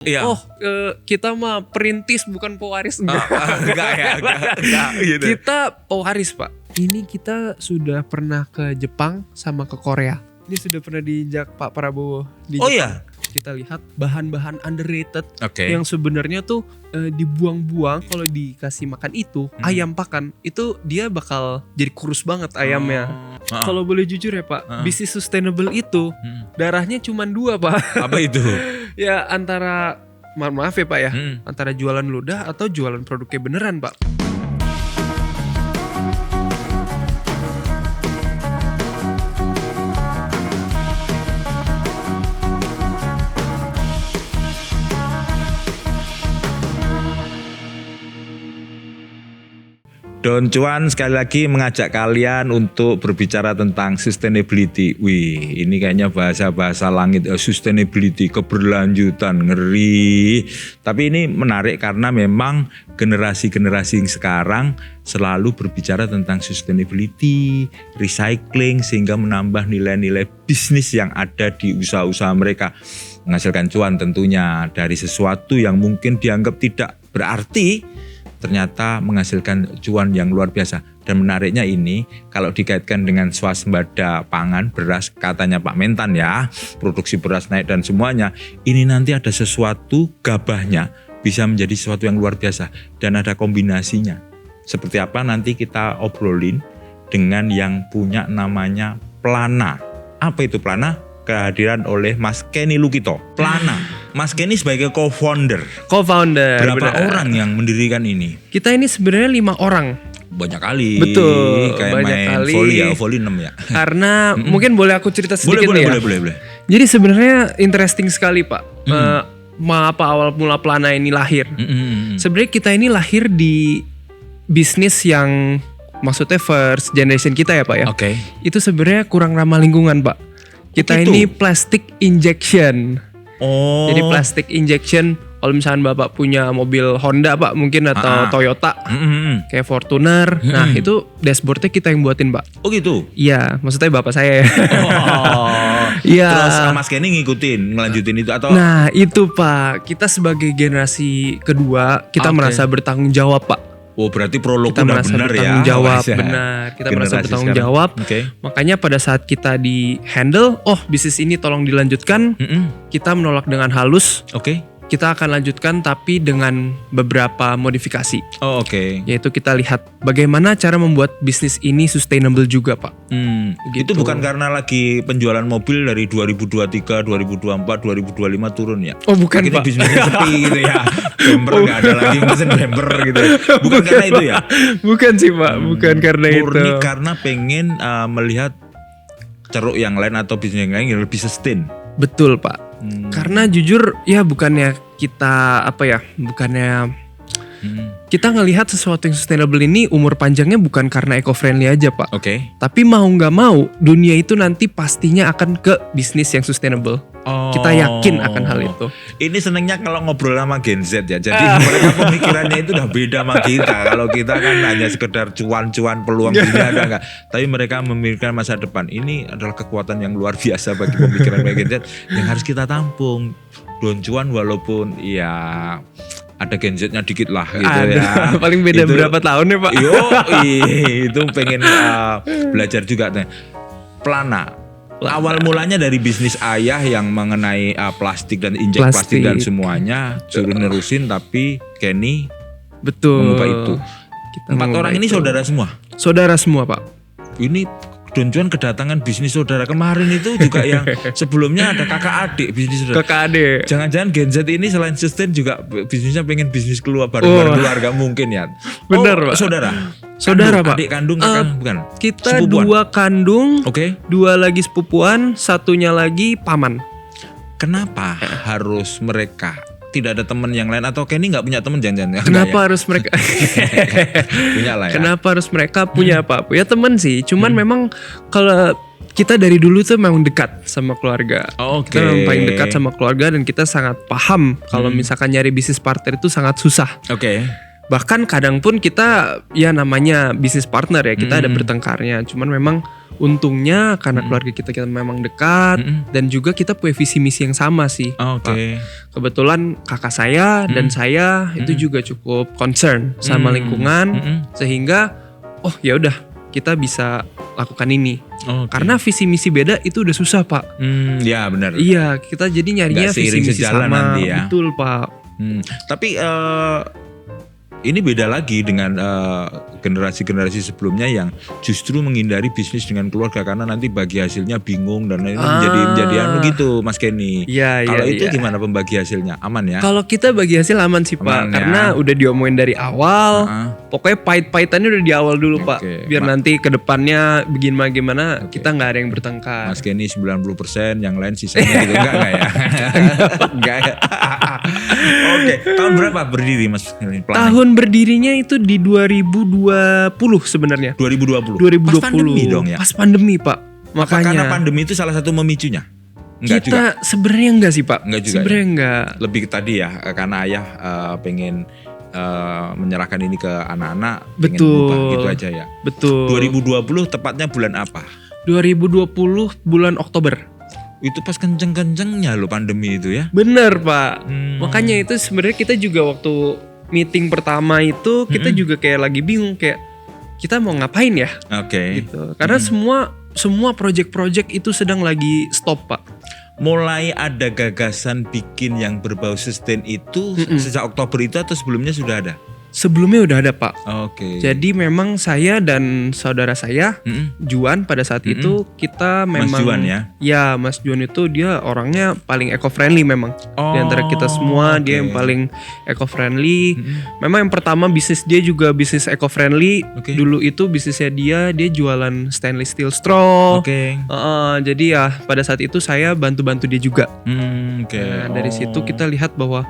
Iya. Kita mah perintis bukan pewaris. Enggak gitu. Kita pewaris Pak. Ini kita sudah pernah ke Jepang sama ke Korea. Ini sudah pernah diinjak Pak Prabowo di Jepang. Iya. Kita lihat bahan-bahan underrated Oke. yang sebenarnya tuh dibuang-buang. Kalau dikasih makan itu ayam pakan itu dia bakal jadi kurus banget ayamnya. Kalau boleh jujur ya Pak, bisnis sustainable itu darahnya cuma 2 Pak. Apa itu? Ya antara maaf ya Pak ya, antara jualan ludah atau jualan produknya beneran Pak. Don Cuan sekali lagi mengajak kalian untuk berbicara tentang sustainability. Wih, ini kayaknya bahasa-bahasa langit, sustainability, keberlanjutan, ngeri. Tapi ini menarik karena memang generasi-generasi yang sekarang selalu berbicara tentang sustainability, recycling, sehingga menambah nilai-nilai bisnis yang ada di usaha-usaha mereka. Menghasilkan cuan tentunya dari sesuatu yang mungkin dianggap tidak berarti, ternyata menghasilkan cuan yang luar biasa. Dan menariknya ini, kalau dikaitkan dengan swasembada pangan, beras, katanya Pak Mentan ya, produksi beras naik dan semuanya, ini nanti ada sesuatu gabahnya bisa menjadi sesuatu yang luar biasa. Dan ada kombinasinya. Seperti apa nanti kita obrolin dengan yang punya namanya Plana. Apa itu Plana? Kehadiran oleh Mas Kenny Lukito. Plana. Mas Kenny sebagai co-founder. Berapa orang yang mendirikan ini? Kita ini sebenarnya 5 orang. Banyak kali. Betul, Kayak banyak main kali. volley 6 ya. Karena mungkin boleh aku cerita sedikit Boleh. Jadi sebenarnya interesting sekali Pak. Apa awal mula Plana ini lahir? Sebenarnya kita ini lahir di bisnis yang maksudnya first generation kita ya Pak ya. Oke. Itu sebenarnya kurang ramah lingkungan Pak. Kita gitu? ini plastic injection. Oh. Jadi plastic injection, kalau misalnya Bapak punya mobil Honda Pak mungkin atau Toyota kayak Fortuner, nah itu dashboardnya kita yang buatin Pak. Oh gitu? Iya, maksudnya Bapak saya ya. Oh. Iya. Terus Mas Kenny ngikutin, ngelanjutin itu atau? Nah itu Pak, kita sebagai generasi kedua, kita merasa bertanggung jawab Pak. Oh berarti prolog Kita udah merasa benar ya? bertanggung jawab, benar. Kita merasa Generasi bertanggung sekarang. jawab. Oke. Makanya pada saat kita di handle, bisnis ini tolong dilanjutkan, kita menolak dengan halus. Oke. Kita akan lanjutkan tapi dengan beberapa modifikasi. Oh oke. Yaitu kita lihat bagaimana cara membuat bisnis ini sustainable juga Pak. Gitu. Itu bukan karena lagi penjualan mobil dari 2023, 2024, 2025 turun ya? Oh bukan ini Pak. bisnisnya sepi gitu ya. Bumper gak ada lagi mesin bumper gitu. Bukan karena itu ya? Bukan sih Pak, bukan karena itu. Murni karena pengen melihat ceruk yang lain atau bisnis yang lain yang lebih sustain. Betul Pak. Karena jujur ya bukannya kita kita ngelihat sesuatu yang sustainable ini umur panjangnya bukan karena eco-friendly aja Pak. Oke. Tapi mau gak mau dunia itu nanti pastinya akan ke bisnis yang sustainable. Kita yakin akan hal itu. Ini senengnya kalau ngobrol sama Gen Z ya. Jadi mereka pemikirannya itu udah beda sama kita. Kalau kita kan hanya sekedar cuan-cuan peluang dunia ada enggak. Tapi mereka memikirkan masa depan. Ini adalah kekuatan yang luar biasa bagi pemikiran Gen Z yang harus kita tampung. Don cuan walaupun ya ada Gen Z-nya dikit lah gitu ya. Paling beda itu, berapa tahun ya Pak? Itu pengen belajar juga. Plana. Awal mulanya dari bisnis ayah yang mengenai plastik dan injek plastik dan semuanya suruh nerusin, tapi Kenny mengubah itu. 4 orang ini saudara semua? Saudara semua Pak. Ini Don Cuan kedatangan bisnis saudara kemarin itu juga yang sebelumnya ada kakak adik bisnis saudara. Kakak adik. Jangan-jangan Gen Z ini selain sustain juga bisnisnya pengen bisnis keluar bareng-bareng keluarga mungkin ya. Bener Pak. Saudara Pak. Adik kandung kakak bukan? Kita sepupuan. 2 kandung, Oke. 2 lagi sepupuan, 1-nya lagi paman. Kenapa harus mereka? Tidak ada teman yang lain atau Kenny nggak punya teman jangan-jangan? Kenapa harus mereka? Punya lah ya. Kenapa harus mereka punya apa? Punya teman sih. Cuman memang kalau kita dari dulu tuh memang dekat sama keluarga. Oke. Kita memang paling dekat sama keluarga dan kita sangat paham kalau misalkan nyari bisnis partner itu sangat susah. Oke. Bahkan kadang pun kita ya namanya bisnis partner ya, kita ada bertengkarnya. Cuman memang untungnya karena keluarga kita memang dekat dan juga kita punya visi misi yang sama sih. Oke. Kebetulan kakak saya dan saya itu juga cukup concern sama lingkungan sehingga ya udah kita bisa lakukan ini. Karena visi misi beda itu udah susah, Pak. Ya benar. Iya, kita jadi nyarinya visi misi sama. Nanti ya. Betul, Pak. Tapi ini beda lagi dengan generasi-generasi sebelumnya yang justru menghindari bisnis dengan keluarga karena nanti bagi hasilnya bingung dan ini menjadi anu gitu, Mas Kenny. Iya, kalau itu gimana pembagi hasilnya? Aman ya? Kalau kita bagi hasil aman sih, Pak. Karena udah diomongin dari awal. Pokoknya pahit-pahitannya udah di awal dulu, Pak. Biar nanti ke depannya gimana kita nggak ada yang bertengkar. Mas Kenny 90%, yang lain sisanya gitu. Enggak ya? Enggak ya? Oke, tahun berapa berdiri Mas Kenny? Tahun berdirinya itu di 2020 sebenarnya. 2020. Pas 2020. pandemi dong ya? Pas pandemi, Pak. Makanya. Karena pandemi itu salah satu memicunya? Enggak kita juga? Sebenarnya enggak sih, Pak. Enggak juga. Sebenarnya enggak. Lebih tadi ya, karena ayah pengen menyerahkan ini ke anak-anak, pengen berubah gitu aja ya. Betul. 2020 tepatnya bulan apa? 2020 bulan Oktober. Itu pas kenceng-kencengnya loh pandemi itu ya. Bener, Pak. Makanya itu sebenarnya kita juga waktu meeting pertama itu kita juga kayak lagi bingung kayak kita mau ngapain ya? Oke. Gitu. Karena semua project-project itu sedang lagi stop, Pak. Mulai ada gagasan bikin yang berbau sustain itu sejak Oktober itu atau sebelumnya sudah ada? Sebelumnya udah ada, Pak. Oke. Jadi memang saya dan saudara saya Juan pada saat itu kita memang Mas Juan ya? Ya, Mas Juan itu dia orangnya paling eco-friendly memang. Di antara kita semua dia yang paling eco-friendly. Memang yang pertama bisnis dia juga bisnis eco-friendly. Dulu itu bisnisnya dia jualan stainless steel straw. Jadi ya pada saat itu saya bantu-bantu dia juga. Nah, dari situ kita lihat bahwa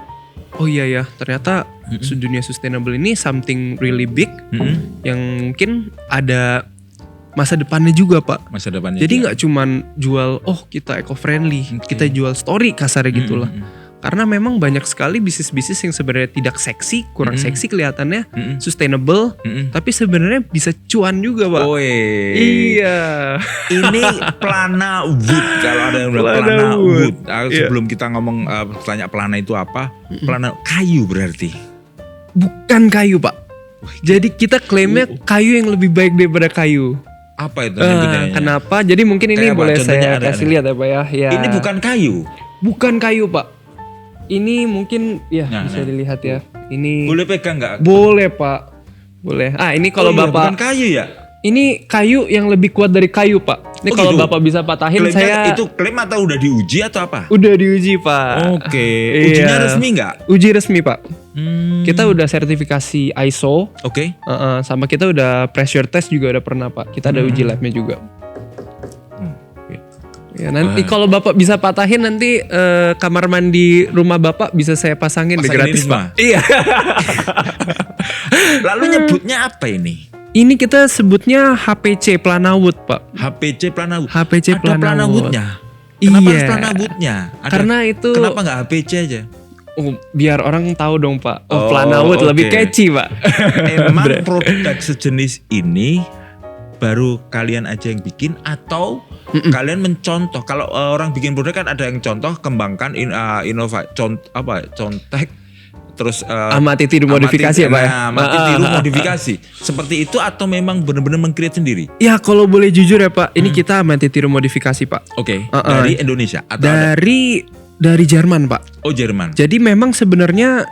oh iya ya, ternyata dunia sustainable ini something really big yang mungkin ada masa depannya juga, Pak. Masa depannya. Jadi nggak cuman jual kita eco-friendly, kita jual story kasarnya gitulah. Karena memang banyak sekali bisnis-bisnis yang sebenarnya tidak seksi, kurang seksi kelihatannya, sustainable, tapi sebenarnya bisa cuan juga, Pak. Iya. Ini Plana Wood, kalau ada yang bilang Plana Wood. Sebelum kita ngomong tanya Plana itu apa, Plana kayu berarti. Bukan kayu, Pak. Jadi kita klaimnya kayu yang lebih baik daripada kayu. Apa itu bedanya? Kenapa? Jadi mungkin ini boleh saya kasih lihat ya, Pak ya. Ini bukan kayu. Bukan kayu, Pak. Ini mungkin bisa dilihat ya. Ini boleh pegang nggak? Boleh, Pak. Boleh. Ini kalau Bapak bukan kayu ya? Ini kayu yang lebih kuat dari kayu, Pak. Ini kalau gitu? Bapak bisa patahin klaimnya itu klaim atau udah diuji atau apa? Udah diuji, Pak. Ujinya resmi nggak? Uji resmi, Pak. Kita udah sertifikasi ISO. Sama kita udah pressure test juga udah pernah, Pak. Kita ada uji labnya juga. Ya, nanti kalau Bapak bisa patahin nanti kamar mandi rumah Bapak bisa saya pasangin gratis, Pak. Iya. Lalu nyebutnya apa ini? Ini kita sebutnya HPC Plana Wood, Pak. HPC Plana Wood. HPC ada Plana Wood-nya. Kenapa harus Plana Wood-nya? Karena itu. Kenapa nggak HPC aja? Biar orang tahu dong, Pak. Plana Wood lebih catchy, Pak. Emang produk sejenis ini baru kalian aja yang bikin atau kalian mencontoh? Kalau orang bikin produk kan ada yang contoh, kembangkan, contek, terus amati tiru modifikasi ya, Pak. Amati tiru modifikasi. Seperti itu atau memang benar-benar meng-create sendiri? Ya kalau boleh jujur ya, Pak, ini kita amati tiru modifikasi, Pak. Dari Indonesia atau dari Jerman, Pak. Oh, Jerman. Jadi memang sebenarnya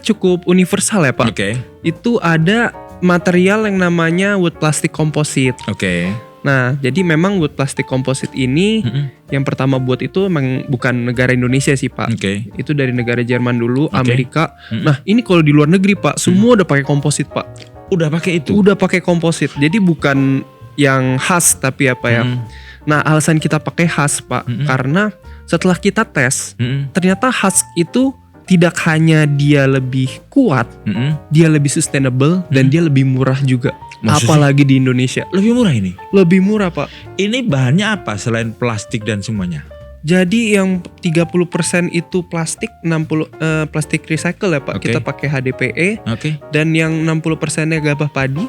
cukup universal ya, Pak. Itu ada material yang namanya wood plastic composite. Nah, jadi memang wood plastic composite ini yang pertama buat itu memang bukan negara Indonesia sih, Pak. Itu dari negara Jerman dulu, Amerika. Nah, ini kalau di luar negeri, Pak, semua udah pakai komposit, Pak. Udah pakai itu? Udah pakai komposit. Jadi bukan yang khas tapi apa ya. Nah, alasan kita pakai khas, Pak, karena setelah kita tes, ternyata khas itu tidak hanya dia lebih kuat, dia lebih sustainable dan dia lebih murah juga. Apalagi di Indonesia. Lebih murah ini? Lebih murah, Pak. Ini bahannya apa selain plastik dan semuanya? Jadi yang 30% itu plastik, 60 plastik recycle ya Pak. Oke. Kita pakai HDPE. Oke. Dan yang 60%-nya gabah padi.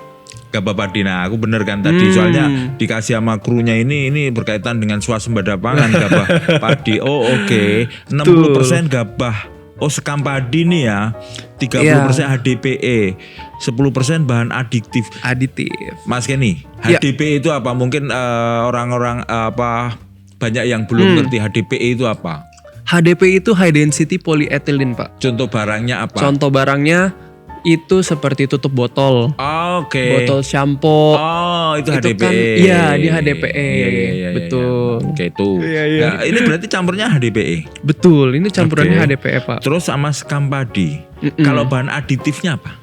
Gabah padi. Nah, aku bener kan tadi soalnya dikasih sama krunya ini berkaitan dengan swasembada pangan gabah padi. Oh, oke. 60% gabah. Oh, sekam padi nih ya. 30% HDPE, 10% bahan aditif. Mas Kenny, HDPE itu apa? Mungkin orang-orang banyak yang belum ngerti HDPE itu apa? HDPE itu high density polyethylene, Pak. Contoh barangnya apa? Contoh barangnya itu seperti tutup botol. Oke. Botol shampoo. Oh, itu Itu HDPE. kan, iya, di HDPE. Iya, Betul. Oke, itu. Iya. Nah, ini berarti campurnya HDPE. Betul, ini campurannya Oke. HDPE, Pak. Terus sama sekam padi. Kalau bahan aditifnya apa?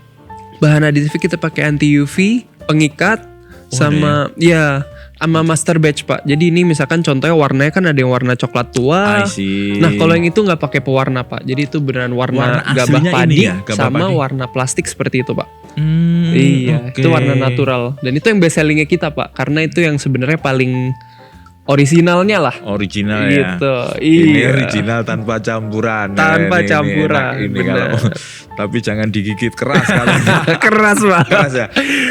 Bahan aditif kita pakai anti UV, pengikat, sama sama master batch, Pak. Jadi ini misalkan contohnya warnanya kan ada yang warna coklat tua. I see. Nah, kalau yang itu nggak pakai pewarna, Pak. Jadi itu beneran warna gabah aslinya padi ini ya, gabah sama padi. warna plastik seperti itu, Pak. Iya, Itu warna natural. Dan itu yang best sellingnya kita, Pak. Karena itu yang sebenarnya paling originalnya lah. Original ya. Gitu. Ini Iya. original tanpa campuran. Tanpa Ini campuran, enak ini bener. kalau tapi jangan digigit keras kalau Keras, Pak. keras ya.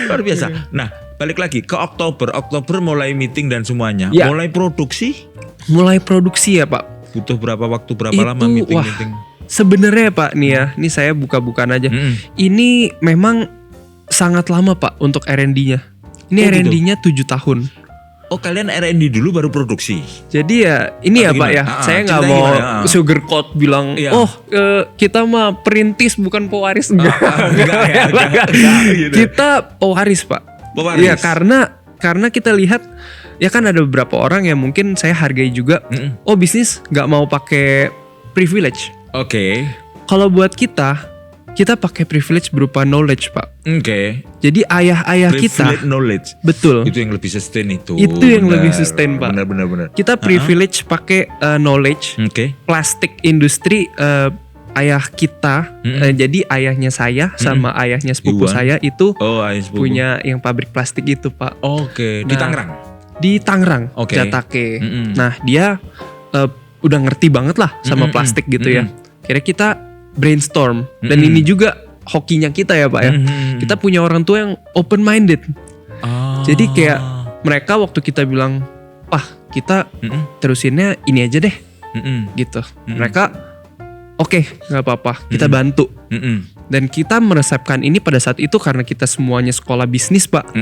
Luar biasa. Nah, balik lagi ke Oktober. Oktober mulai meeting dan semuanya. Ya. Mulai produksi. Mulai produksi ya, Pak. Butuh berapa waktu, berapa Itu, lama meeting? Sebenarnya Pak nih ya, ini saya buka-bukaan aja. Ini memang sangat lama Pak untuk R&D-nya. Ini Oh, gitu? R&D-nya 7 tahun. Oh, kalian R&D dulu baru produksi. Jadi ya ini ya Atau Pak ya, gimana? saya nggak Ceritanya mau gimana? sugarcoat bilang, Iya. kita mah perintis bukan pewaris enggak. Enggak gitu. Kita pewaris Pak. Pewaris. Iya karena kita lihat ya kan ada beberapa orang yang mungkin saya hargai juga. Oh bisnis nggak mau pakai privilege. Oke. Kalau buat kita pakai privilege berupa knowledge Pak. Oke. Jadi ayah-ayah kita, Privilege knowledge. betul. Itu yang lebih sustain itu. Itu yang Benar. lebih sustain, Pak. Benar. Kita privilege pakai knowledge. Oke. Plastik industri ayah kita. Jadi ayahnya saya sama ayahnya sepupu Iwan. saya itu Oh, ayah sepupu. punya yang pabrik plastik itu Pak. Oke, di Nah, Tangerang. Di Tangerang, Oke. Jatake. Mm-mm. Nah dia udah ngerti banget lah sama plastik gitu ya. Kira kita brainstorm dan ini juga hokinya kita ya Pak ya. Kita punya orang tua yang open minded. Jadi kayak mereka waktu kita bilang, "Wah, kita terusinnya ini aja deh." Gitu. Mereka oke, nggak apa-apa, kita bantu. Dan kita meresepkan ini pada saat itu karena kita semuanya sekolah bisnis Pak.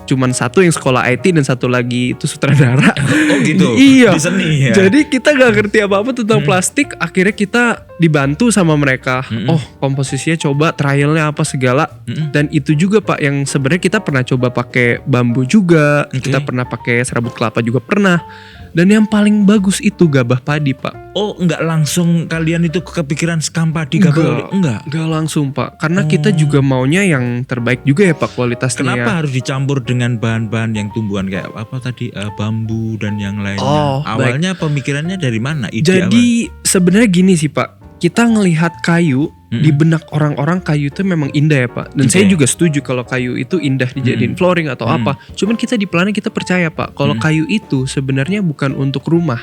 Cuman satu yang sekolah IT dan satu lagi itu sutradara. Oh gitu. Iya. Di seni ya. Jadi kita gak ngerti apa-apa tentang plastik. Akhirnya kita dibantu sama mereka. Oh komposisinya coba trialnya apa segala. Dan itu juga Pak yang sebenarnya kita pernah coba pakai bambu juga. Kita pernah pakai serabut kelapa juga pernah. Dan yang paling bagus itu gabah padi Pak. Oh, enggak langsung kalian itu kepikiran sekam padi gabah? Enggak. Enggak langsung Pak. Karena kita juga maunya yang terbaik juga ya Pak kualitasnya. Kenapa harus dicampur dengan bahan-bahan yang tumbuhan kayak apa tadi, bambu dan yang lainnya? Oh, Awalnya pemikirannya dari mana? Ide Jadi sebenarnya gini sih Pak, kita ngelihat kayu di benak orang-orang kayu itu memang indah ya Pak. Dan saya juga setuju kalau kayu itu indah dijadiin flooring atau apa. Cuman kita di Plana kita percaya Pak, kalau kayu itu sebenarnya bukan untuk rumah.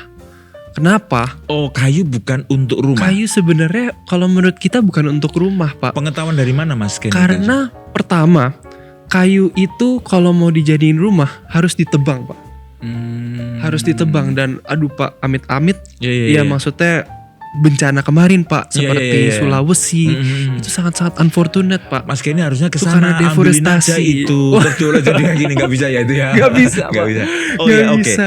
Kenapa? Oh, kayu bukan untuk rumah. Kayu sebenarnya kalau menurut kita bukan untuk rumah Pak. Pengetahuan dari mana Mas Ken? Karena pertama, kayu itu kalau mau dijadiin rumah harus ditebang Pak. Harus ditebang dan aduh Pak, amit-amit. Iya. Ya maksudnya bencana kemarin Pak, seperti Iya. Sulawesi. Itu sangat-sangat unfortunate Pak. Mas Kenny harusnya Itu kesana karena ambilin aja deforestasi. itu. Betul jadi kayak gini nggak bisa ya itu ya. Nggak bisa, Nggak Pak. bisa. Oh Nggak ya oke. bisa.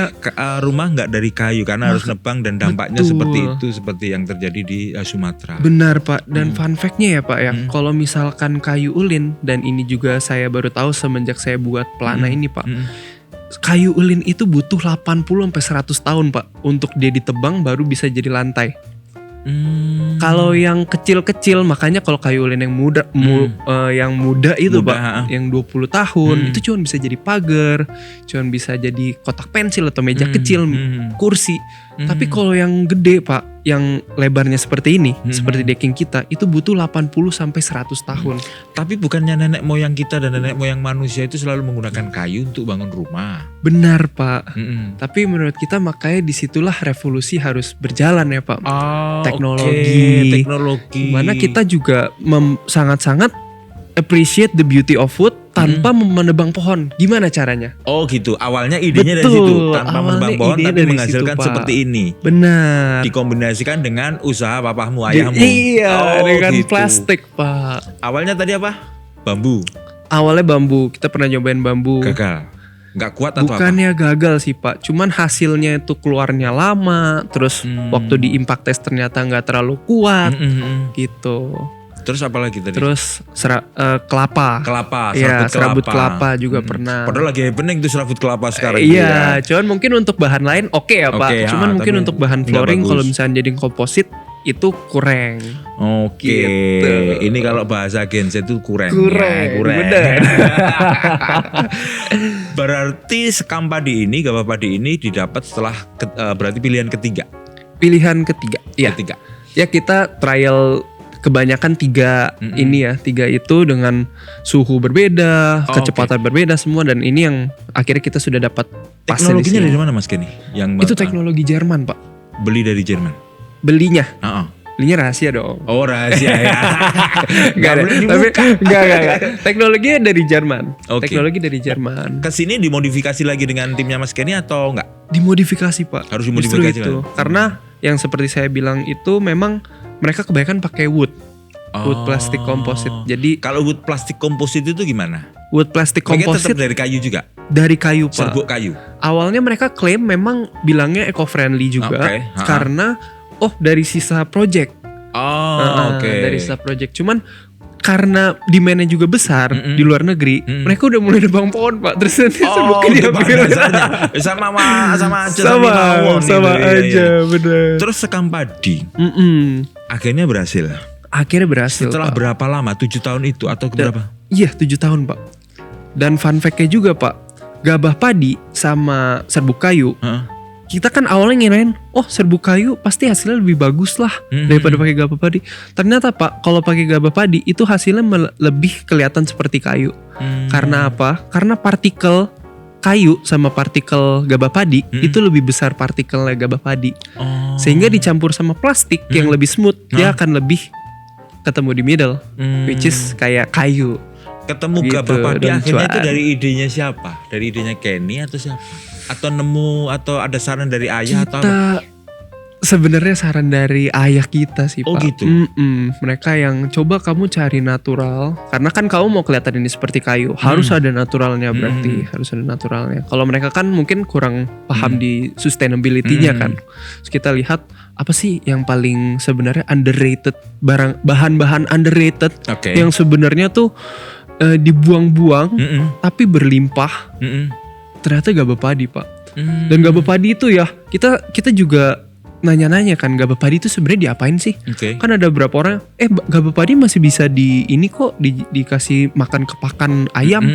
Rumah nggak dari kayu karena harus nebang dan dampaknya betul. seperti itu seperti yang terjadi di Sumatera. Benar Pak. Dan fun fact-nya ya Pak ya, kalau misalkan kayu ulin, dan ini juga saya baru tahu semenjak saya buat Plana ini Pak. Kayu ulin itu butuh 80 sampai 100 tahun Pak untuk dia ditebang baru bisa jadi lantai. Kalau yang kecil-kecil, makanya kalau kayu ulin yang muda yang muda itu Pak, yang 20 tahun itu cuma bisa jadi pagar, cuma bisa jadi kotak pensil atau meja kecil, kursi. Tapi kalau yang gede Pak, yang lebarnya seperti ini, seperti decking kita, itu butuh 80-100 tahun. Tapi bukannya nenek moyang kita dan nenek moyang manusia itu selalu menggunakan kayu untuk bangun rumah? Benar Pak. Tapi menurut kita makanya disitulah revolusi harus berjalan ya Pak. Teknologi. Mana kita juga sangat-sangat appreciate the beauty of wood tanpa menebang pohon. Gimana caranya? Oh gitu. Awalnya idenya dari situ. Tanpa menebang pohon tapi menghasilkan situ, seperti ini. Benar. Dikombinasikan dengan usaha papahmu, ayahmu. Iya, dengan gitu. Plastik Pak. Awalnya tadi apa? Bambu. Awalnya bambu. Kita pernah nyobain bambu. Gagal. Nggak kuat atau Bukannya apa? Gagal sih Pak. Cuman hasilnya itu keluarnya lama. Terus waktu di impact test ternyata nggak terlalu kuat. Gitu. Terus apa lagi tadi? Terus kelapa. Serabut kelapa juga pernah. Padahal lagi happening tuh serabut kelapa sekarang. Iya, cuman mungkin untuk bahan lain oke ya Pak. Cuman mungkin untuk bahan flooring kalau misalnya jadi komposit itu kurang. Gitu. Ini kalau bahasa Gen Z itu kurang. Bener. Berarti sekam padi ini, gabah padi ini didapat setelah berarti pilihan ketiga. Pilihan ketiga. Iya. Ya kita trial kebanyakan tiga itu dengan suhu berbeda, kecepatan berbeda semua, dan ini yang akhirnya kita sudah dapat. Teknologinya dari mana Mas Kenny? Itu teknologi Jerman Pak. Beli dari Jerman. Belinya rahasia dong. Oh rahasia ya. Enggak. Teknologinya dari Jerman. Teknologi dari Jerman. Kesini dimodifikasi lagi dengan timnya Mas Kenny atau enggak? Dimodifikasi Pak. Harus dimodifikasi itu. Karena yang seperti saya bilang itu memang mereka kebanyakan pakai wood plastik komposit. Jadi kalau wood plastik komposit itu gimana? Wood plastik komposit tetap dari kayu juga? Dari kayu Pak. Serbuk kayu. Awalnya mereka klaim memang bilangnya eco friendly juga karena dari sisa project. Dari sisa project. Cuman karena demandnya juga besar di luar negeri, mereka udah mulai nebang pohon Pak. Terus nanti serbuknya diambil. Sama aja. Bener. Terus sekam padi. Akhirnya berhasil. Setelah Pak. Berapa lama? 7 tahun itu atau berapa? Iya 7 tahun Pak. Dan fun fact-nya juga Pak, gabah padi sama serbuk kayu, kita kan awalnya ngirain serbuk kayu pasti hasilnya lebih bagus lah daripada pakai gabah padi. Ternyata Pak, kalau pakai gabah padi itu hasilnya lebih kelihatan seperti kayu. Karena apa? Karena partikel kayu sama partikel gabah padi itu lebih besar partikelnya gabah padi. Sehingga dicampur sama plastik yang lebih smooth, dia akan lebih ketemu di middle, which is kayak kayu. Ketemu gitu, gabah padi akhirnya itu dari idenya siapa? Dari idenya Kenny atau siapa? Atau nemu atau ada saran dari ayah atau apa? Sebenarnya saran dari ayah kita sih Pak. Gitu. Mereka yang coba kamu cari natural, karena kan kamu mau kelihatan ini seperti kayu, harus ada naturalnya berarti, harus ada naturalnya. Kalau mereka kan mungkin kurang paham di sustainability-nya kan. Terus kita lihat apa sih yang paling sebenarnya underrated, bahan-bahan underrated yang sebenarnya tuh dibuang-buang tapi berlimpah. Ternyata gabah padi Pak. Dan gabah padi itu ya kita juga nanya-nanya kan, gabah padi itu sebenarnya diapain sih? Kan ada beberapa orang gabah padi masih bisa dikasih makan ke pakan ayam.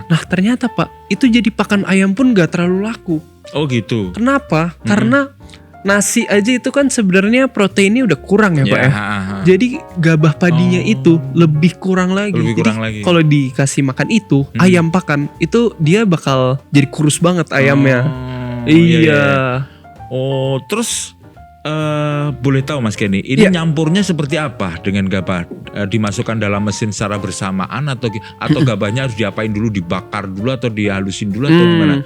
Nah ternyata Pak, itu jadi pakan ayam pun gak terlalu laku. Oh gitu. Kenapa? Karena nasi aja itu kan sebenarnya proteinnya udah kurang ya Pak ya. Jadi gabah padinya itu lebih kurang lagi. Jadi kalau dikasih makan itu ayam pakan, itu dia bakal jadi kurus banget ayamnya. Iya. Terus boleh tahu Mas Kenny, ini nyampurnya seperti apa dengan gabah? Dimasukkan dalam mesin secara bersamaan atau gabahnya harus diapain dulu, dibakar dulu atau dihalusin dulu atau gimana?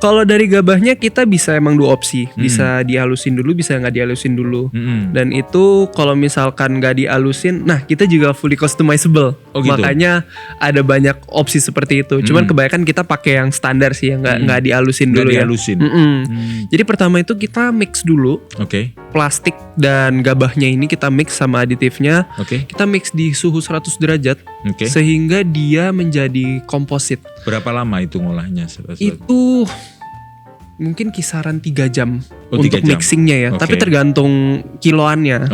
Kalau dari gabahnya kita bisa emang dua opsi, bisa dihalusin dulu, bisa nggak dihalusin dulu. Dan itu kalau misalkan nggak dihalusin, nah kita juga fully customizable. Gitu. Makanya ada banyak opsi seperti itu. Cuman kebanyakan kita pakai yang standar sih, yang nggak dihalusin dulu ya. Jadi pertama itu kita mix dulu. Plastik dan gabahnya ini kita mix sama aditifnya. Kita mix di suhu 100 derajat sehingga dia menjadi komposit. Berapa lama itu ngolahnya? Itu mungkin kisaran 3 jam untuk mixingnya ya. Tapi tergantung kiloannya.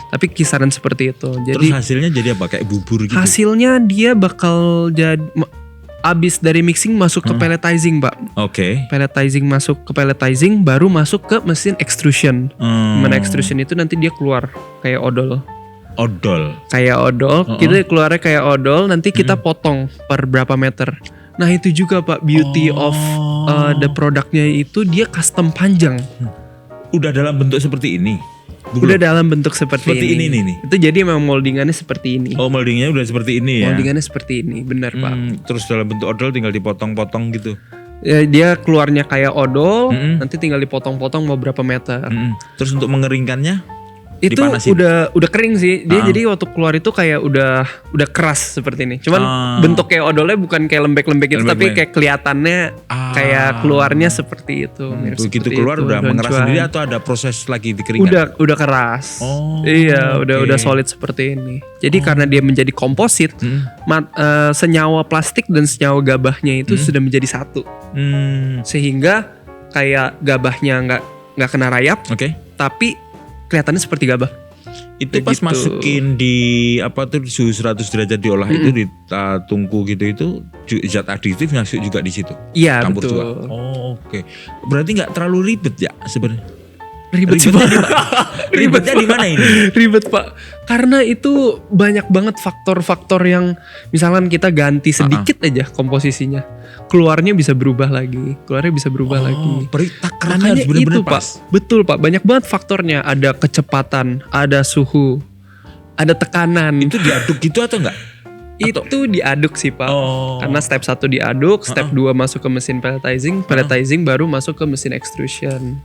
Tapi kisaran seperti itu. Jadi terus hasilnya jadi apa? Kayak bubur gitu? Hasilnya dia bakal jadi abis dari mixing masuk ke pelletizing, Pak. Oke. Pelletizing masuk ke pelletizing, baru masuk ke mesin extrusion. Mana extrusion itu nanti dia keluar kayak odol. Kayak odol, kita keluarnya kayak odol, nanti kita potong per berapa meter. Nah itu juga Pak, beauty of the produknya itu dia custom panjang. Udah dalam bentuk seperti ini? Udah dalam bentuk seperti ini nih. Itu jadi memang moldingannya seperti ini. Oh, moldingnya udah seperti ini ya? Moldingannya seperti ini, benar Pak. Terus dalam bentuk odol tinggal dipotong-potong gitu? Ya, dia keluarnya kayak odol, nanti tinggal dipotong-potong beberapa meter. Terus untuk mengeringkannya? Itu dipanasin. udah kering sih. Dia jadi waktu keluar itu kayak udah keras seperti ini. Cuman bentuk kayak odolnya bukan kayak lembek-lembek itu, tapi kayak kelihatannya kayak keluarnya seperti itu. Begitu keluar udah mengeras sendiri atau ada proses lagi dikeringkan? Udah keras. Iya, udah solid seperti ini. Jadi karena dia menjadi komposit, senyawa plastik dan senyawa gabahnya itu sudah menjadi satu. Sehingga kayak gabahnya nggak kena rayap. Tapi kelihatannya seperti gabah. Itu pas masukin di suhu 100 derajat diolah itu di tungku gitu, itu zat adiktif masuk juga di situ. Iya, campur betul. juga. Oke. Berarti nggak terlalu ribet ya sebenarnya? Ribetnya di mana ini? Ribet Pak, karena itu banyak banget faktor-faktor yang misalkan kita ganti sedikit aja komposisinya, keluarnya bisa berubah lagi. Takarannya harus benar-benar pas. Pak, betul Pak, banyak banget faktornya. Ada kecepatan, ada suhu, ada tekanan. Itu diaduk gitu atau enggak? Itu diaduk sih Pak. Karena step 1 diaduk, step 2 masuk ke mesin pelletizing baru masuk ke mesin extrusion.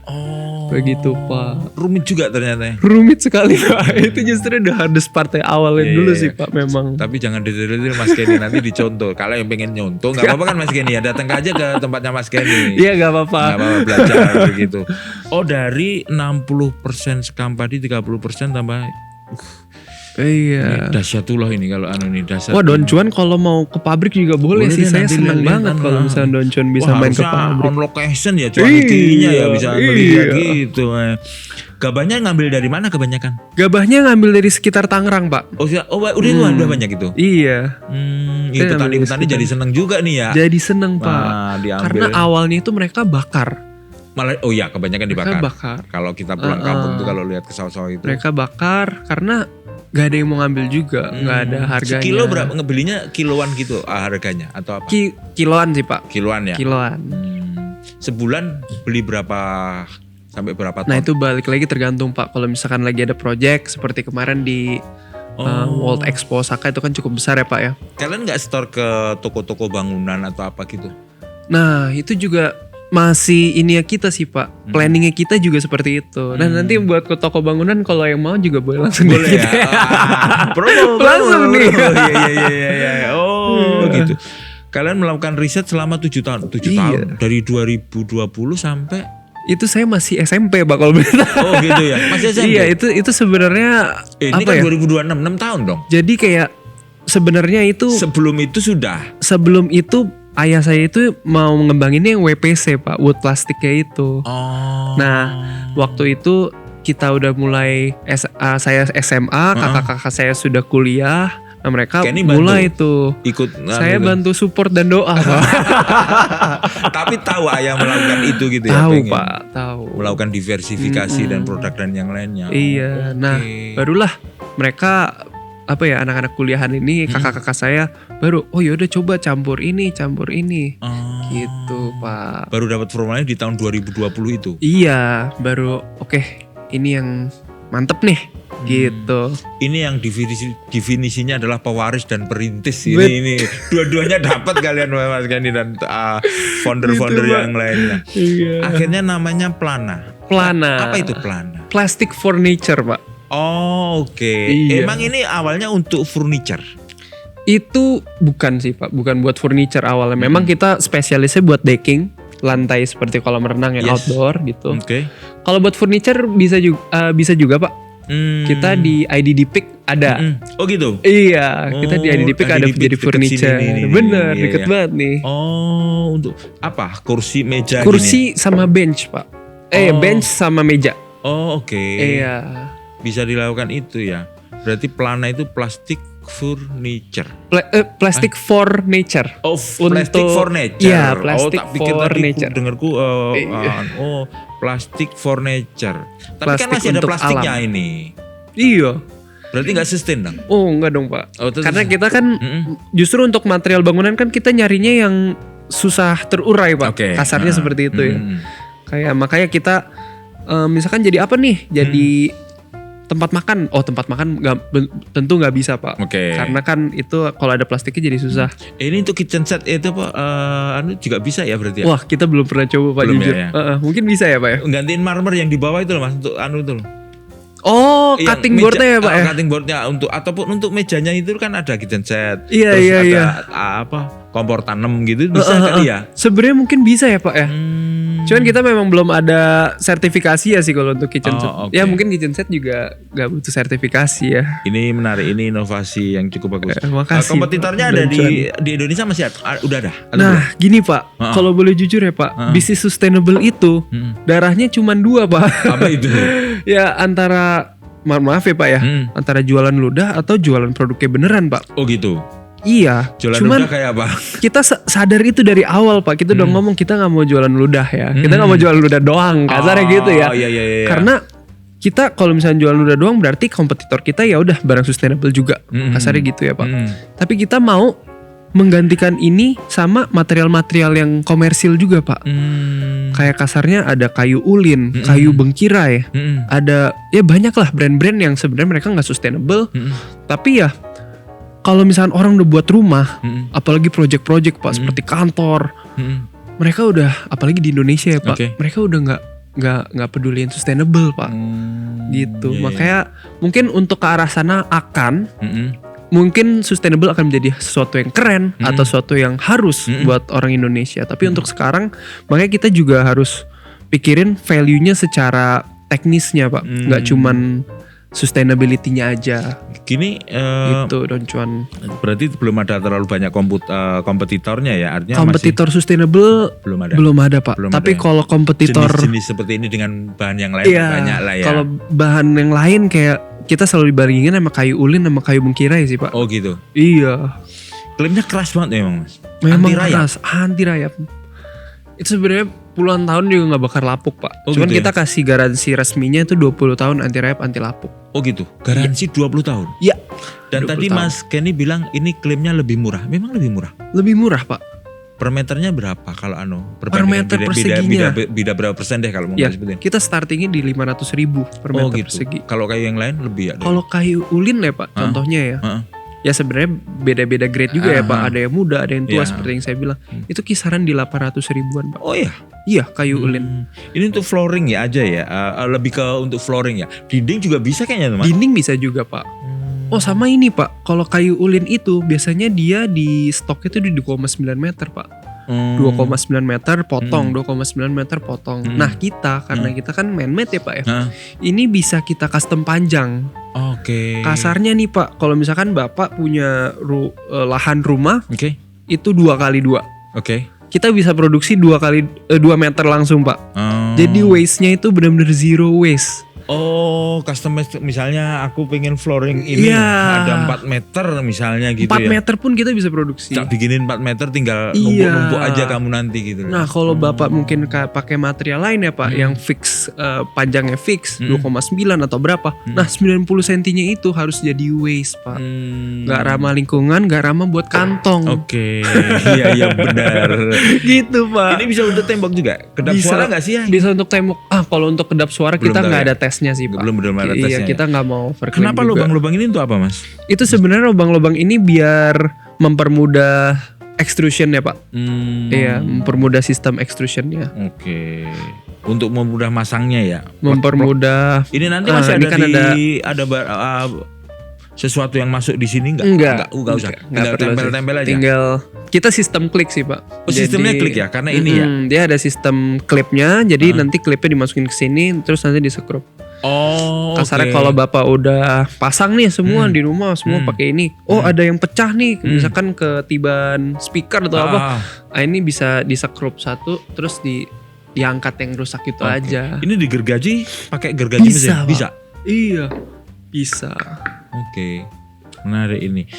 Begitu Pak. Rumit juga ternyata. Rumit sekali Pak. Itu justru the hardest part awalnya dulu sih Pak memang. Tapi jangan detail-detail Mas Kenny, nanti dicontoh. Kalau yang pengen nyontoh gak apa-apa kan Mas Kenny ya, datang aja ke tempatnya Mas Kenny. Iya gak apa-apa. Gak apa-apa belajar begitu. Dari 60% sekam padi 30% tambah. Iya. Dahsyatullah ini kalau dahsyat. Wah, Don Juan kalau mau ke pabrik juga boleh sih. Saya senang banget kalau misalnya Don Juan bisa main ke pabrik. On location ya, cuanikinya ya bisa melihat gitu. Gabahnya ngambil dari mana kebanyakan? Gabahnya ngambil dari sekitar Tangerang Pak. Udah banyak itu. Iya. Petani-petani jadi seneng juga nih ya. Jadi seneng Pak. Karena awalnya itu mereka bakar. Malah kebanyakan dibakar. Kalau kita pulang kampung tuh kalau lihat ke sawah-sawah itu. Mereka bakar karena gak ada yang mau ngambil juga, gak ada harganya. Sekilo berapa? Ngebelinya kiloan gitu harganya atau apa? Kiloan sih Pak. Kiloan ya? Kiloan. Sebulan beli berapa sampai berapa ton? Nah itu balik lagi tergantung Pak. Kalau misalkan lagi ada project seperti kemarin di World Expo Osaka itu kan cukup besar ya Pak ya. Kalian gak store ke toko-toko bangunan atau apa gitu? Nah itu juga masih ini ya kita sih Pak, planningnya kita juga seperti itu. Dan nanti buat ke toko bangunan kalau yang mau juga boleh langsung boleh ya. Promo langsung nih. Iya. Gitu. Kalian melakukan riset selama 7 tahun. 7 tahun dari 2020 sampai itu saya masih SMP Pak kalau benar. Gitu ya. Masih SMP. Iya, itu sebenarnya ini kan 2026, 6 tahun dong. Jadi kayak sebenarnya itu sebelum itu ayah saya itu mau ngembanginnya yang WPC Pak, wood plastiknya itu. Nah waktu itu kita udah mulai saya SMA, kakak-kakak saya sudah kuliah. Nah mereka mulai itu ikut. Saya bantu support dan doa Pak. Tapi tahu ayah melakukan itu gitu ya? Tahu Pak, tahu. Melakukan diversifikasi dan produk dan yang lainnya. Iya, nah barulah mereka anak-anak kuliahan ini kakak-kakak saya baru yaudah coba campur ini gitu Pak. Baru dapat formulanya di tahun 2020 itu. Iya, baru ini yang mantep nih gitu. Ini yang definisinya adalah pewaris dan perintis ini dua-duanya dapat kalian Mas Kenny dan founder-founder yang lainnya. Iya. Akhirnya namanya Plana. Apa itu Plana? Plastic furniture Pak. Iya. Emang ini awalnya untuk furniture? Itu bukan sih Pak, bukan buat furniture awalnya. Memang kita spesialisnya buat decking, lantai seperti kolam renang yang outdoor gitu. Kalau buat furniture bisa juga Pak. Kita di IDD Peak ada. Gitu? Iya, kita di IDD Peak ada jadi furniture. Bener, deket banget nih. Untuk apa? Kursi, meja? Kursi sama bench Pak. Bench sama meja. Iya. Bisa dilakukan itu ya. Berarti Plana itu plastik furniture. Plastic for nature. Oh, plastic for nature. Iya, plastic tak pikir for tadi nature. dengarku plastic for nature. Tapi Plastik kan masih ada untuk plastiknya alam. ini. Iya. Berarti nggak sustain dong? Oh enggak dong Pak. Terus- Karena kita kan justru untuk material bangunan kan kita nyarinya yang susah terurai Pak. Oke. Kasarnya seperti itu ya. Kayak makanya kita misalkan jadi apa nih? Jadi tempat makan. Oh tempat makan tentu nggak bisa Pak. Oke. Karena kan itu kalau ada plastiknya jadi susah. Ini untuk kitchen set itu Pak, juga bisa ya berarti ya? Wah kita belum pernah coba Pak Belum jujur. ya? Mungkin bisa ya Pak ya. Gantiin marmer yang di bawah itu loh Mas, untuk itu loh. Oh Yang cutting meja- boardnya ya Pak ya. Cutting boardnya ataupun untuk mejanya itu kan ada kitchen set. Iya, terus iya, ada iya. kompor tanam gitu bisa kali ya? Sebenarnya mungkin bisa ya Pak ya. Cuman kita memang belum ada sertifikasi ya sih kalau untuk kitchen set. oke. Ya mungkin kitchen set juga gak butuh sertifikasi ya. Ini menarik, ini inovasi yang cukup bagus. Makasih, Kompetitornya Pak. ada di Indonesia masih ada? Udah ada? Nah gini Pak, kalau boleh jujur ya Pak, bisnis sustainable itu darahnya cuma 2 Pak. Apa itu? Ya antara maaf ya Pak ya, antara jualan ludah atau jualan produknya beneran Pak. Oh gitu. Iya, Jualan cuman udah kayak apa? kita sadar itu dari awal Pak. Kita udah ngomong kita nggak mau jualan ludah ya. Kita nggak mau jualan ludah doang, kasarnya gitu ya. Iya. Karena kita kalau misalnya jualan ludah doang berarti kompetitor kita ya udah barang sustainable juga, kasarnya gitu ya Pak. Tapi kita mau menggantikan ini sama material-material yang komersil juga Pak. Kayak kasarnya ada kayu ulin, kayu bengkirai, ada ya banyak lah brand-brand yang sebenarnya mereka nggak sustainable, tapi ya kalau misalnya orang udah buat rumah, apalagi project-project Pak seperti kantor, mereka udah apalagi di Indonesia ya Pak, mereka udah nggak peduliin sustainable Pak, gitu. Makanya mungkin untuk ke arah sana akan mungkin sustainable akan menjadi sesuatu yang keren atau sesuatu yang harus buat orang Indonesia. Tapi untuk sekarang makanya kita juga harus pikirin value-nya secara teknisnya Pak, nggak cuman sustainability-nya aja. Gini Gitu Don Cuan. berarti belum ada terlalu banyak kompetitornya ya, artinya Kompetitor sustainable belum ada. Pak. Belum Tapi ada. kalau kompetitor Jenis-jenis seperti ini dengan bahan yang lain iya, banyak lah ya. kalau bahan yang lain kayak kita selalu dibandingin sama kayu ulin sama kayu bengkirai sih Pak. Oh gitu. Iya. Klaimnya keras banget memang Mas. Memang Anti rayap. keras, anti rayap. Itu sebenarnya puluhan tahun juga nggak bakal lapuk Pak. Oh, Cuman gitu ya? kita kasih garansi resminya itu 20 tahun anti rayap anti lapuk. Oh gitu. Garansi 20 tahun. Iya. Dan 20 tadi tahun. Mas Kenny bilang ini klaimnya lebih murah. Memang lebih murah. Lebih murah Pak. Per meternya berapa kalau Per meter perseginya. Beda berapa persen deh kalau mau Ya, sebutin. kita startingnya di 500.000 per meter Oh gitu. persegi. Kalau kayu yang lain lebih ya. Kalau kayu ulin ya Pak, contohnya ya. Ya sebenarnya beda-beda grade juga ya Pak. Ada yang muda, ada yang tua Iya. seperti yang saya bilang. Itu kisaran di 800 ribuan Pak. Oh iya. Iya kayu ulin. Ini untuk flooring ya aja ya. Lebih ke untuk flooring ya. Dinding juga bisa kayaknya Mas. Dinding bisa juga Pak. Oh sama ini Pak, kalau kayu ulin itu biasanya dia di stoknya itu di 2,9 meter Pak. 2,9 meter potong, 2,9 meter potong. Nah kita karena kita kan man-made ya Pak ya. Ini bisa kita custom panjang. Oke. Kasarnya nih Pak, kalau misalkan Bapak punya lahan rumah Oke. itu 2x2. Oke. Kita bisa produksi 2 meter langsung Pak. Jadi waste-nya itu benar-benar zero waste. Oh, customize misalnya aku pengen flooring ini Iya. ada 4 meter misalnya gitu 4 ya. meter pun kita bisa produksi. Tak bikinin 4 meter tinggal Iya. numpuk-numpuk aja kamu nanti gitu. Nah kalau Bapak mungkin pakai material lain ya Pak, yang fix panjangnya fix 2,9 atau berapa. Nah 90 cm-nya itu harus jadi waste Pak. Gak ramah lingkungan, gak ramah buat kantong. Oke. Iya benar. Gitu Pak. Ini bisa untuk tembok juga. Kedap suara nggak sih ya? Bisa untuk tembok. Kalau untuk kedap suara Belum kita tahu nggak ya? ada tesnya sih Pak. Belum ada Iya tesnya. kita nggak mau overclaim. Kenapa juga. lubang-lubang ini untuk apa Mas? Itu sebenarnya lubang-lubang ini biar mempermudah extrusion ya Pak. Iya, mempermudah sistem extrusionnya. Oke. Untuk mempermudah masangnya ya. Mempermudah. Ini nanti masih ini ada kan sesuatu yang masuk di sini nggak? Enggak usah. Enggak Tinggal perlu sih. tempel-tempel aja. Tinggal kita sistem klik sih Pak. Oh, sistemnya klik ya, karena ini ya. Dia ada sistem klipnya, jadi nanti klipnya dimasukin ke sini, terus nanti disekrup. Oh, Kasarnya oke. kalau Bapak udah pasang nih semua di rumah, semua pakai ini. Oh ada yang pecah nih, misalkan ketiban speaker atau apa. Ah, ini bisa disekrup satu, terus diangkat yang rusak itu Oke. aja. Ini digergaji pakai gergaji mesin? Pak. Bisa. Iya, bisa. Oke. Menarik ini.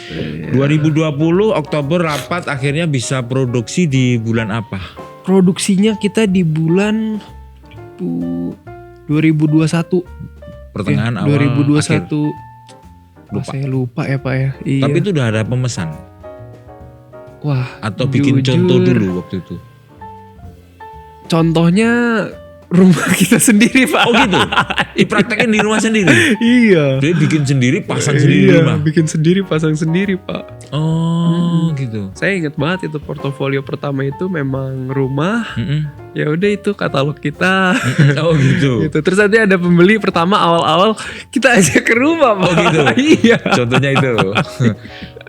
2020 Oktober rapat, akhirnya bisa produksi di bulan apa? Produksinya kita di bulan 2021. Pertengahan awal 2021. akhir. Lupa. Saya lupa ya Pak ya. Iya. Tapi itu udah ada pemesan. Wah. Atau bikin contoh dulu waktu itu. Contohnya rumah kita sendiri Pak. Oh gitu? Dipraktekin di rumah sendiri? Iya. Jadi bikin sendiri, pasang sendiri di rumah? Bikin sendiri, pasang sendiri Pak. Oh gitu. Saya ingat banget itu portofolio pertama itu memang rumah. Ya udah itu katalog kita. Oh gitu. Gitu. Terus nanti ada pembeli pertama awal-awal kita ajak ke rumah Pak. Oh gitu? Iya. Contohnya itu.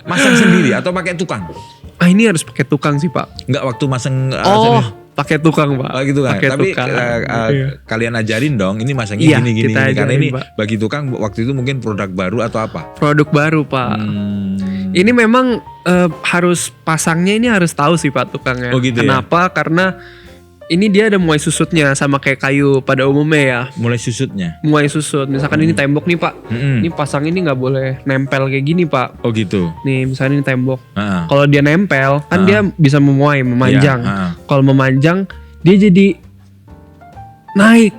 Masang sendiri atau pakai tukang? Ini harus pakai tukang sih Pak. Enggak, waktu masang pakai tukang Pak. Oh gitu kan. Pake Tapi tukang. Kalian ajarin dong ini masangnya gini karena ini Pak. bagi tukang waktu itu mungkin produk baru atau apa? Produk baru Pak. Ini memang harus pasangnya ini harus tahu sih Pak tukangnya. Oh gitu. Kenapa? Karena ini dia ada muai susutnya sama kayak kayu pada umumnya ya. Mulai susutnya. Muai susut. Misalkan ini tembok nih Pak. Ini pasang ini nggak boleh nempel kayak gini Pak. Oh gitu. Nih misalnya ini tembok. Kalau dia nempel kan dia bisa memanjang. Kalau memanjang dia jadi naik.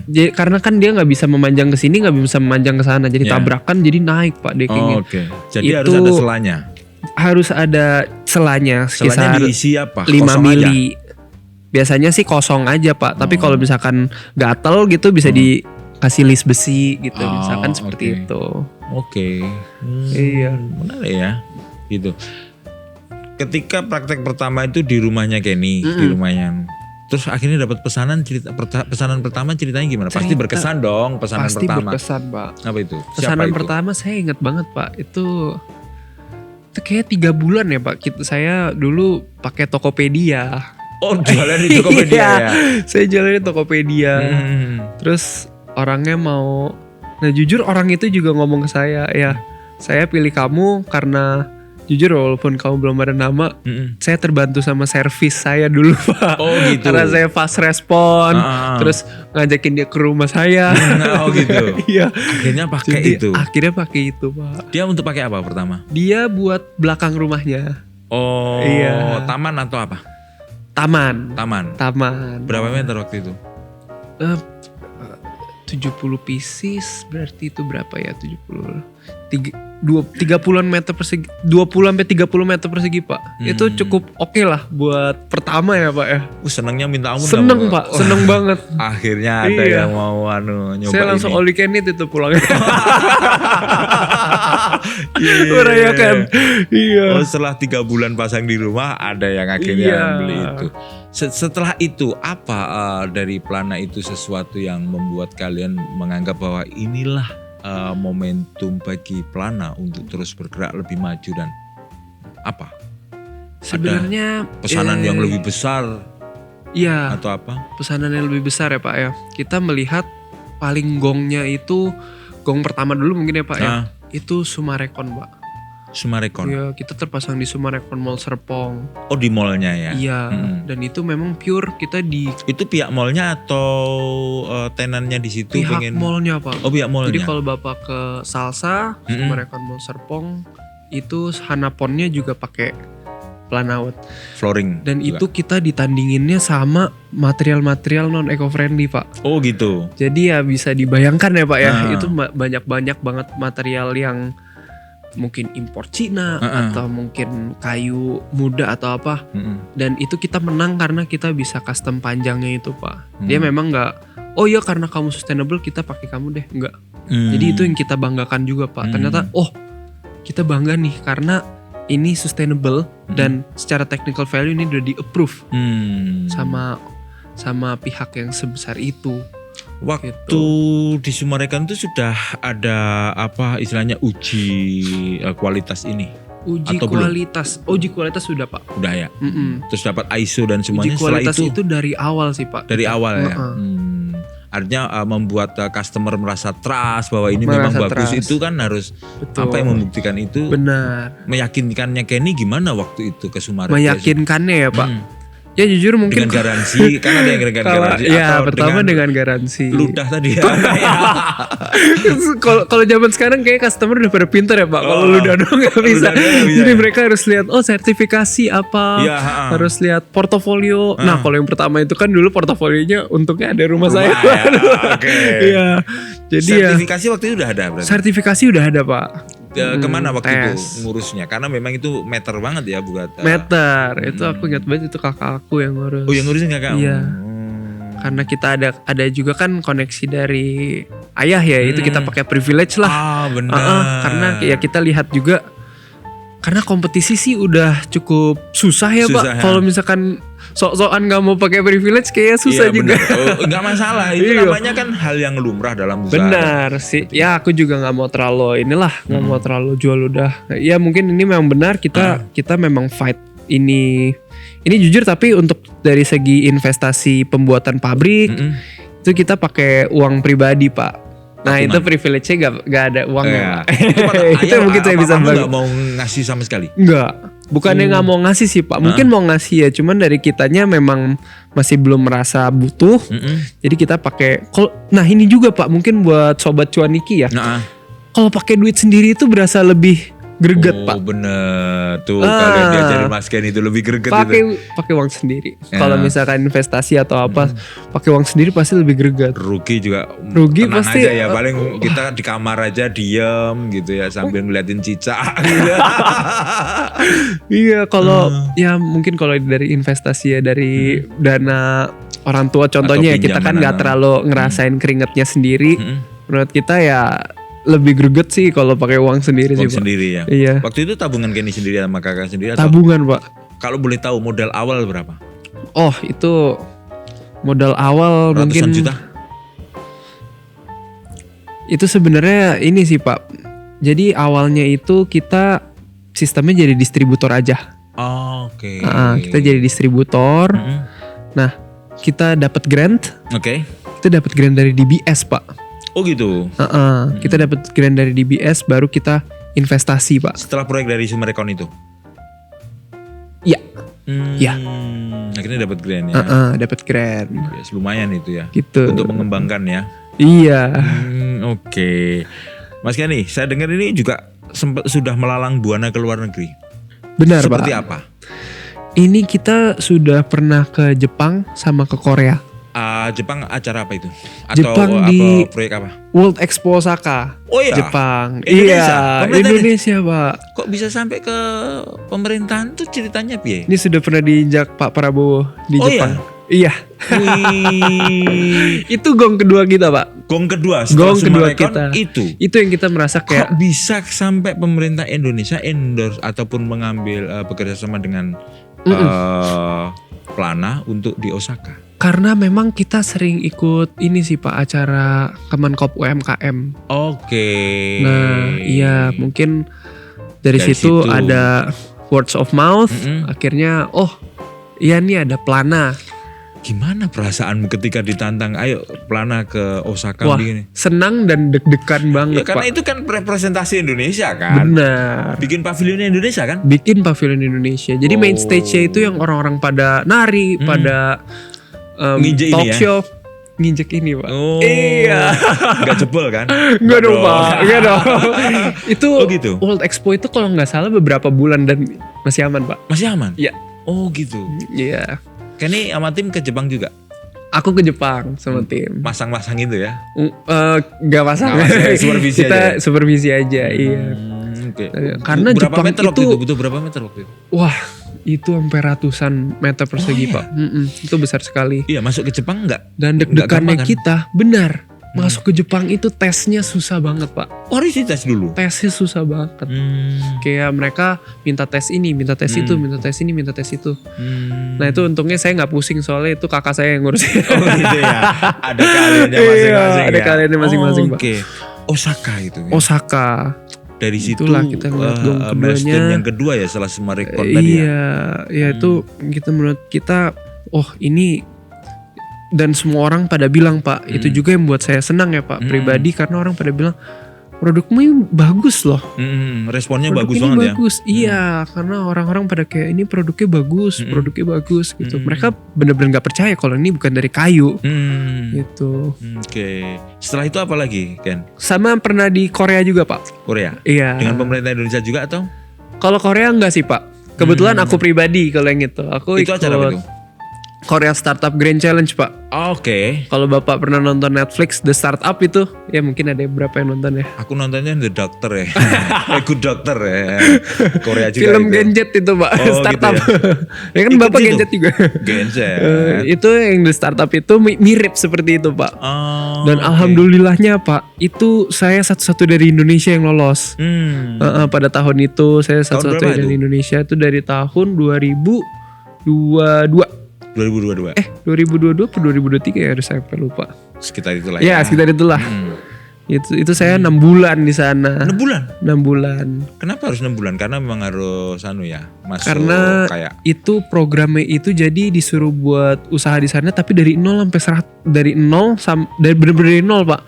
Jadi, karena kan dia nggak bisa memanjang ke sini, nggak bisa memanjang ke sana. Jadi tabrakan jadi naik Pak deckingnya. Oke. Jadi harus ada selanya. Harus ada selanya. Selanya diisi apa? 5 mili. Biasanya sih kosong aja Pak. Tapi kalau misalkan gatel gitu bisa dikasih list besi gitu. Misalkan seperti itu. Oke. Iya. Menarik ya. Gitu. Ketika praktek pertama itu di rumahnya Kenny, di rumahnya. Terus akhirnya dapat pesanan pertama ceritanya gimana? Pasti berkesan dong pesanan pasti pertama. Pasti berkesan Pak. Apa itu? Pesanan pertama saya ingat banget Pak. Itu kayak 3 bulan ya Pak. Saya dulu pakai Tokopedia. Oh jualan di Tokopedia ya? Saya jualan di Tokopedia. Terus orangnya mau. Nah jujur orang itu juga ngomong ke saya. Ya saya pilih kamu karena jujur walaupun kamu belum ada nama, saya terbantu sama servis saya dulu Pak. Oh gitu. Karena saya fast respon, terus ngajakin dia ke rumah saya. Oh gitu. Iya. Akhirnya pakai itu. Akhirnya pakai itu Pak. Dia untuk pakai apa pertama? Dia buat belakang rumahnya. Oh. Iya. Taman atau apa? Taman. Berapa meter waktu itu? 70 pieces berarti itu berapa ya 70 30-an meter persegi 20-30 meter persegi Pak. Itu cukup oke lah buat pertama ya Pak ya. Senengnya minta ampun. Seneng Pak, seneng banget. Akhirnya ada yang mau nyoba. Saya langsung ini. all you can eat itu pulangnya. Merayakan. Iya. Oh, setelah 3 bulan pasang di rumah ada yang akhirnya beli itu. Setelah itu apa dari Plana itu sesuatu yang membuat kalian menganggap bahwa inilah momentum bagi Plana untuk terus bergerak lebih maju dan apa? Sebenarnya ada pesanan yang lebih besar. Iya. Atau apa? Pesanan yang lebih besar ya Pak ya. Kita melihat paling gongnya itu gong pertama dulu mungkin ya Pak ya. Itu Sumarekon Pak. Sumarekon. Iya, kita terpasang di Sumarekon Mall Serpong. Oh, di mallnya ya? Iya, dan itu memang pure kita di... Itu pihak mallnya atau tenannya di situ? Pihak mallnya Pak. Oh, pihak mallnya. Jadi kalau Bapak ke Salsa, Sumarekon Mall Serpong, itu hanaponnya juga pakai Planaut. Flooring. Dan juga. Itu kita ditandinginnya sama material-material non eco-friendly Pak. Oh gitu. Jadi ya bisa dibayangkan ya Pak ya, itu banyak-banyak banget material yang mungkin impor Cina atau mungkin kayu muda atau apa. Dan itu kita menang karena kita bisa custom panjangnya itu Pak. Dia memang nggak, oh iya karena kamu sustainable kita pakai kamu deh, nggak. Jadi itu yang kita banggakan juga Pak. Ternyata kita bangga nih karena ini sustainable dan secara technical value ini udah di approve sama pihak yang sebesar itu. Waktu di Sumarekon itu sudah ada apa istilahnya uji kualitas ini? Uji kualitas sudah Pak. Udah ya. Terus dapat ISO dan semuanya. Uji kualitas itu dari awal sih Pak. Dari awal ya. Artinya membuat customer merasa trust bahwa ini memang bagus itu kan harus. Betul. Apa yang membuktikan itu? Benar. Meyakinkannya Kenny gimana waktu itu ke Sumarekon? Meyakinkannya ya Pak. Ya jujur mungkin dengan garansi, kan ada yang dengan garansi. Ya atau pertama dengan garansi. Ludah tadi ya. Kalau zaman sekarang kayak customer udah pada pintar ya Pak. Kalau ludah doang nggak bisa. Jadi mereka harus lihat sertifikasi apa, Ya, harus lihat portofolio. Nah kalau yang pertama itu kan dulu portofolionya untungnya ada rumah saya. Ya, oke. Iya. Jadi sertifikasi waktu itu udah ada berarti. Sertifikasi udah ada Pak. Kemana waktu tes. itu ngurusnya? Karena memang itu meter banget ya buat. Meter. Itu aku ingat banget itu kakak aku yang ngurus. Oh yang ngurusin kakak? Iya. Karena kita ada juga kan koneksi dari ayah ya, itu kita pakai privilege lah. Benar. Karena ya kita lihat juga, karena kompetisi sih udah cukup susah ya Pak. Kalau misalkan sok-sokan nggak mau pakai privilege kayak susah juga. Nggak masalah, itu namanya kan hal yang lumrah dalam usaha. Benar sih. Ya aku juga nggak mau terlalu nggak mau terlalu jual udah. Ya mungkin ini memang benar kita memang fight ini jujur, tapi untuk dari segi investasi pembuatan pabrik itu kita pakai uang pribadi Pak. Nah itu privilege-nya gak ada uangnya. Itu mungkin saya bisa bagi. Gak mau ngasih sama sekali? Enggak, bukannya gak mau ngasih sih Pak. Mungkin mau ngasih ya, cuman dari kitanya memang masih belum merasa butuh. Jadi kita pakai. Nah ini juga Pak, mungkin buat sobat cuaniki ya. Kalau pakai duit sendiri itu berasa lebih greget Pak. Bener tuh, kalian diajarin Mas Ken itu lebih greget. Pakai uang sendiri. Kalau misalkan investasi atau apa, pakai uang sendiri pasti lebih greget. Rugi juga. Rugi tenang pasti aja ya, paling kita di kamar aja diem gitu ya sambil ngeliatin cicak. Gitu. Iya, kalau ya mungkin kalau dari investasi ya dari dana orang tua contohnya ya, kita kan nggak terlalu ngerasain keringatnya sendiri. Menurut kita ya lebih greget sih kalau pakai uang sendiri sih Pak. Sendiri ya. Iya. Waktu itu tabungan Kenny sendiri sama kakak sendiri atau? Tabungan Pak. Kalau boleh tahu modal awal berapa? Oh itu modal awal ratusan mungkin juta. Itu sebenarnya ini sih Pak. Jadi awalnya itu kita sistemnya jadi distributor aja. Oke. Kita jadi distributor. Nah kita dapat grant. Kita dapat grant dari DBS Pak. Oh gitu. Kita dapat grant dari DBS, baru kita investasi Pak. Setelah proyek dari Summarecon itu? Iya. Iya. Akhirnya dapat grant ya. Dapat grant. Yes, lumayan itu ya. Gitu. Untuk mengembangkan ya. Iya. Oke. Mas Kenny, saya dengar ini juga sudah melalang buana ke luar negeri. Benar Pak. Seperti apa? Ini kita sudah pernah ke Jepang sama ke Korea. Jepang acara apa itu? Atau Jepang di proyek apa? World Expo Osaka. Oh iya. Jepang. Indonesia. Iya, Indonesia Pak. Kok bisa sampai ke pemerintahan tuh ceritanya piye? Ini sudah pernah diinjak Pak Prabowo di Jepang. Iya. Itu gong kedua kita Pak. Gong kedua setelah Summarecon kita. Itu yang kita merasa kayak kok bisa sampai pemerintah Indonesia endorse ataupun mengambil bekerja sama dengan Plana untuk di Osaka. Karena memang kita sering ikut ini sih Pak, acara Kemenkop UMKM. Oke. Nah iya mungkin dari situ ada words of mouth. Akhirnya iya nih ada Plana. Gimana perasaanmu ketika ditantang ayo Plana ke Osaka? Wah begini? Senang dan deg-degan banget ya, karena Pak. itu kan representasi Indonesia kan. Benar. Bikin pavilionnya Indonesia kan. Bikin pavilion Indonesia. Jadi main stage-nya itu yang orang-orang pada nari, pada talk show. Nginjek ini Pak. Iya. Gak jebol kan? Enggak dong Pak. Enggak dong. Itu gitu. World Expo itu kalau nggak salah beberapa bulan dan masih aman Pak. Masih aman? Iya. Oh gitu. Iya. Kenny sama tim ke Jepang juga? Aku ke Jepang sama tim. Masang-masang itu ya? Gak masang. Supervisi kita aja. supervisi aja. Iya. Okay. Karena berapa Jepang meter itu waktu itu butuh berapa meter waktu itu? Wah itu sampai ratusan meter persegi iya? Pak. Itu besar sekali. Iya masuk ke Jepang enggak? Dan deg-degannya kita benar. Masuk ke Jepang itu tesnya susah banget Pak. Oh harus tes dulu? Tesnya susah banget. Kayak mereka minta tes ini, minta tes itu, minta tes ini, minta tes itu. Nah itu untungnya saya gak pusing soalnya itu kakak saya yang ngurusin. Oh gitu ya. Ada kaliannya masing-masing ada kaliannya masing-masing Pak. Oke. Osaka itu ya? Osaka. Dari situ kita ngeliat gong keduanya. yang kedua ya setelah Summarecon tadi ya? Iya itu kita menurut kita ini dan semua orang pada bilang Pak itu juga yang buat saya senang ya Pak pribadi karena orang pada bilang produkmu bagus loh. Responnya Produk bagus ini banget bagus. Iya, karena orang-orang pada kayak ini produknya bagus gitu. Mereka bener-bener nggak percaya kalau ini bukan dari kayu gitu. Oke. Setelah itu apa lagi, Ken? Sama pernah di Korea juga Pak. Korea? Iya. Dengan pemerintah Indonesia juga atau? Kalau Korea enggak sih Pak. Kebetulan aku pribadi kalau yang itu. Aku Itu ikut acara apa itu? Korea Startup Grand Challenge Pak. Oke. Kalau Bapak pernah nonton Netflix The Startup itu, ya mungkin ada berapa yang nonton ya. Aku nontonnya The Doctor ya. Good Doctor ya. Korea juga Film itu. Genjet itu Pak. Oh, Startup. gitu Ya kan Ikut Bapak situ? Genjet juga. Genjet. Itu yang The Startup itu mirip seperti itu Pak. Oh, Dan oke. alhamdulillahnya Pak, itu saya satu-satu dari Indonesia yang lolos. Pada tahun itu saya satu-satu berapa dari itu? Indonesia itu dari tahun 2022. 2022. 2022 atau 2023 ya, harus saya lupa. Sekitar itulah Ya, sekitar itulah. Itu saya 6 bulan di sana. 6 bulan. 6 bulan. Kenapa harus 6 bulan? Karena memang harus masuk Karena kayak itu programnya itu jadi disuruh buat usaha di sana tapi dari 0 sampai 100, dari bener-bener dari 0 Pak.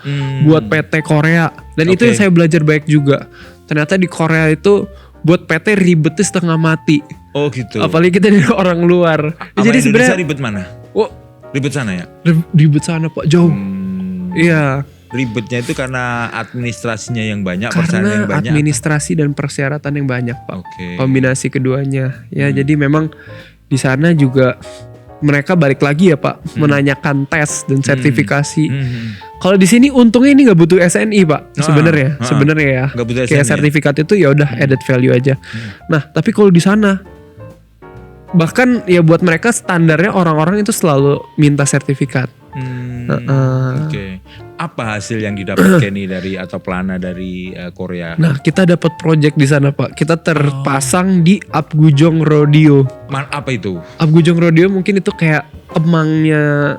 Buat PT Korea. Dan itu Oke. yang saya belajar banyak juga. Ternyata di Korea itu buat PT ribetnya setengah mati. Oh gitu. Apalagi kita dari orang luar. Sama Jadi Indonesia sebenarnya ribet mana? oh, Ribet sana ya? ribet sana Pak, jauh. Iya. Ribetnya itu karena administrasinya yang banyak, persyaratan Karena yang banyak. administrasi dan persyaratan yang banyak Pak. Oke. Kombinasi keduanya. Ya jadi memang di sana juga mereka balik lagi ya Pak, menanyakan tes dan sertifikasi. Kalau di sini untungnya ini nggak butuh SNI Pak, sebenarnya ya. Nggak butuh Kayak SNI. sertifikat itu ya udah added value aja. Nah tapi kalau di sana bahkan ya buat mereka standarnya orang-orang itu selalu minta sertifikat. Oke. Apa hasil yang didapat Kenny dari atau Plana dari Korea? Nah kita dapat project di sana Pak. Kita terpasang di Apgujeong Rodeo. Apa itu? Apgujeong Rodeo mungkin itu kayak kemangnya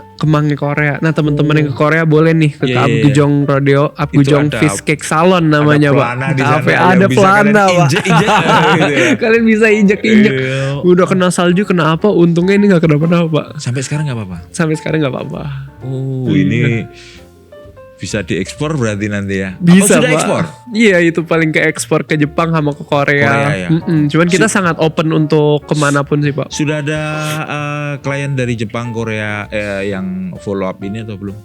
Korea. Nah teman-teman yang ke Korea boleh nih ke Iya, iya, Apgujeong Rodeo, Apgujeong ada- Fish Cake Salon namanya Pak. Plana di sana Cafe yang ada bisa Plana kalian Pak. injek-injek gitu ya. Kalian bisa injek-injek. Iya. Udah kena salju kena apa? Untungnya ini nggak kenapa-napa Pak. Sampai sekarang nggak apa-apa. Sampai sekarang nggak apa-apa. Oh, ini bisa diekspor berarti nanti ya? Bisa Apa sudah Pak. ekspor? Iya itu paling ke ekspor ke Jepang sama ke Korea. Korea, ya. Cuman kita sangat open untuk kemanapun sih Pak. Sudah ada klien dari Jepang, Korea yang follow up ini atau belum?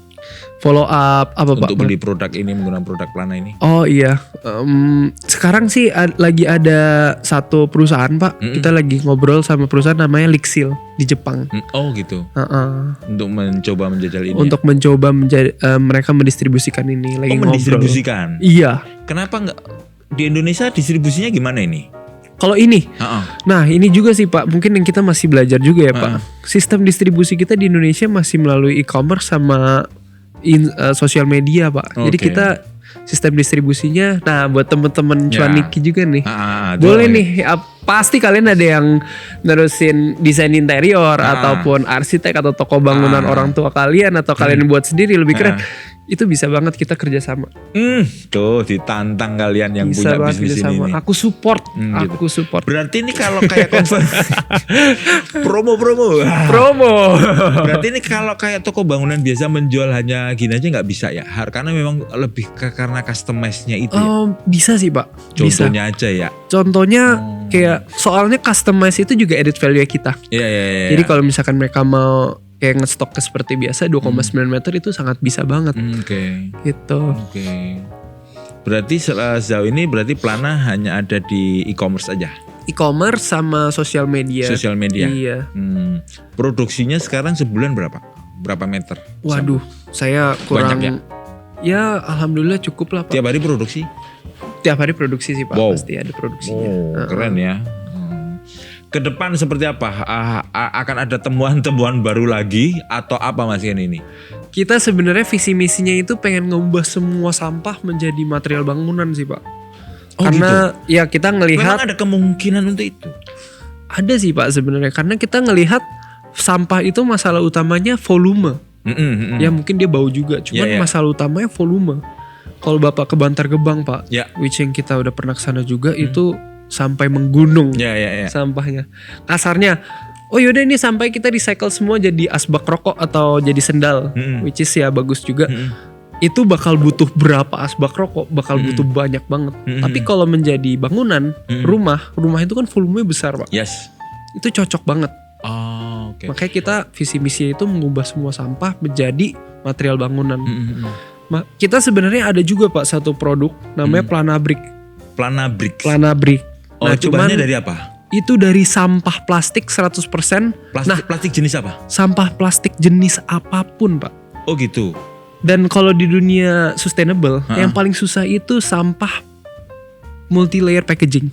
Follow up apa Pak? Untuk beli produk ini menggunakan produk Plana ini? Oh iya, sekarang sih lagi ada satu perusahaan Pak. Kita lagi ngobrol sama perusahaan namanya Lixil di Jepang. Oh gitu. Untuk mencoba menjajal ini. Untuk mencoba mereka mendistribusikan ini. Lagi ngobrol. mendistribusikan. Iya. Kenapa nggak di Indonesia distribusinya gimana ini? Kalau ini, nah ini juga sih Pak. Mungkin yang kita masih belajar juga ya Pak. Sistem distribusi kita di Indonesia masih melalui e-commerce sama sosial media Pak. Jadi Oke. kita sistem distribusinya. Nah buat temen-temen Ya. Cuaniki juga nih. Itu Boleh apa ya? nih, pasti kalian ada yang nerusin desain interior ataupun arsitek atau toko bangunan orang tua kalian atau kalian buat sendiri lebih keren. Itu bisa banget kita kerjasama. Tuh ditantang kalian yang Bisa punya banget bisnis kerjasama. ini. Aku support, gitu. aku support. Berarti ini kalau kayak promo-promo. Promo. Berarti ini kalau kayak toko bangunan biasa menjual hanya gini aja nggak bisa ya? Karena memang lebih karena customize-nya itu ya. Bisa sih Pak. Bisa. Contohnya aja ya. Contohnya kayak soalnya customize itu juga added value kita. Iya. Jadi kalau misalkan mereka mau kayak nge-stock seperti biasa 2,9 meter itu sangat bisa banget Oke. gitu. Oke. Berarti sejauh ini berarti Plana hanya ada di e-commerce aja. E-commerce sama sosial media. Sosial media. Iya. Produksinya sekarang sebulan berapa? Berapa meter? Waduh, saya kurang. Banyak Ya, alhamdulillah cukup lah Pak. Tiap hari produksi? Tiap hari produksi sih Pak, Wow. pasti ada produksinya. Oh, keren ya. Ke depan seperti apa? Akan ada temuan-temuan baru lagi atau apa Mas Ken ini? Kita sebenarnya visi misinya itu pengen ngubah semua sampah menjadi material bangunan sih Pak. Oh, Karena ya kita ngelihat Memang ada kemungkinan untuk itu. ada sih Pak sebenarnya. Karena kita ngelihat sampah itu masalah utamanya volume. Ya mungkin dia bau juga, cuman Ya. masalah utamanya volume. Kalau Bapak ke Bantar Gebang Pak, Ya. which yang kita udah pernah kesana juga itu sampai menggunung Ya. sampahnya. Kasarnya, oh yaudah ini sampai kita recycle semua jadi asbak rokok atau jadi sendal, which is ya bagus juga. itu bakal butuh berapa asbak rokok, bakal butuh banyak banget. Tapi kalau menjadi bangunan, rumah itu kan volumenya besar Pak. Yes. Itu cocok banget. Oh, oke. Makanya kita visi misi itu mengubah semua sampah menjadi material bangunan. Kita sebenarnya ada juga Pak satu produk namanya Planabrik. Planabrik. Oh, Nah, itu bahannya dari apa? Itu dari sampah plastik 100%. Plastik jenis apa? Sampah plastik jenis apapun Pak. Oh gitu. Dan kalau di dunia sustainable, yang paling susah itu sampah multi layer packaging.